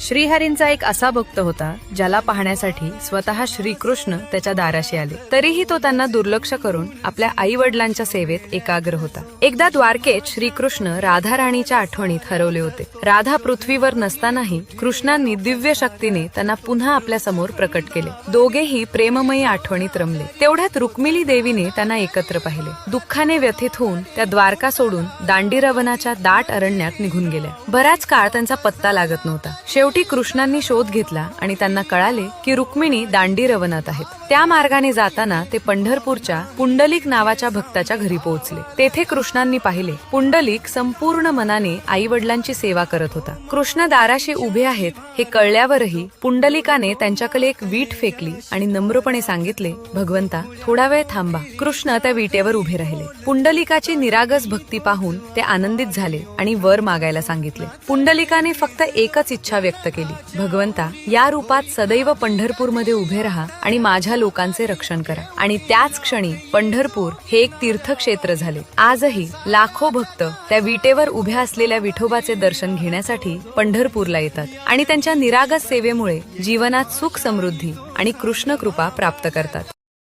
श्रीहरींचा एक असा भक्त होता ज्याला पाहण्यासाठी स्वतः श्रीकृष्ण त्याच्या दाराशी आले, तरीही तो त्यांना दुर्लक्ष करून आपल्या आई वडिलांच्या सेवेत एकाग्र होता. एकदा द्वारकेत श्रीकृष्ण राधा राणीच्या आठवणीत हरवले होते. राधा पृथ्वीवर नसतानाही कृष्णांनी दिव्य शक्तीने त्यांना पुन्हा आपल्या समोर प्रकट केले. दोघेही प्रेममयी आठवणीत रमले. तेवढ्यात रुक्मिणी देवीने त्यांना एकत्र पाहिले. दुःखाने व्यथित होऊन त्या द्वारका सोडून दांडीरवनाच्या दाट अरण्यात निघून गेल्या. बराच काळ त्यांचा पत्ता लागत नव्हता. शेवटी कृष्णांनी शोध घेतला आणि त्यांना कळाले की रुक्मिणी दांडीरवनात आहेत. त्या मार्गाने जाताना ते पंढरपूरच्या पुंडलिक नावाच्या भक्ताच्या घरी पोहोचले. तेथे कृष्णांनी पाहिले. पुंडलिक संपूर्ण मनाने आई वडिलांची सेवा करत होता. कृष्ण दाराशी उभे आहेत हे कळल्यावरही पुंडलिकाने त्यांच्याकडे एक वीट फेकली आणि नम्रपणे सांगितले, भगवंता, थोडा वेळ थांबा. कृष्ण त्या विटेवर उभे राहिले. पुंडलिकाची निरागस भक्ती पाहून ते आनंदित झाले आणि वर मागायला सांगितले. पुंडलिकाने फक्त एकच इच्छा व्यक्त केली, भगवंता, या रूपात सदैव पंढरपूरमध्ये उभे राहा आणि माझ्या लोकांचे रक्षण करा. आणि त्याच क्षणी पंढरपूर हे एक तीर्थक्षेत्र झाले. आजही लाखो भक्त त्या विटेवर उभ्या असलेल्या विठोबाचे दर्शन घेण्यासाठी पंढरपूरला येतात आणि त्यांच्या निरागस सेवेमुळे जीवनात सुख समृद्धी आणि कृष्ण कृपा प्राप्त करतात.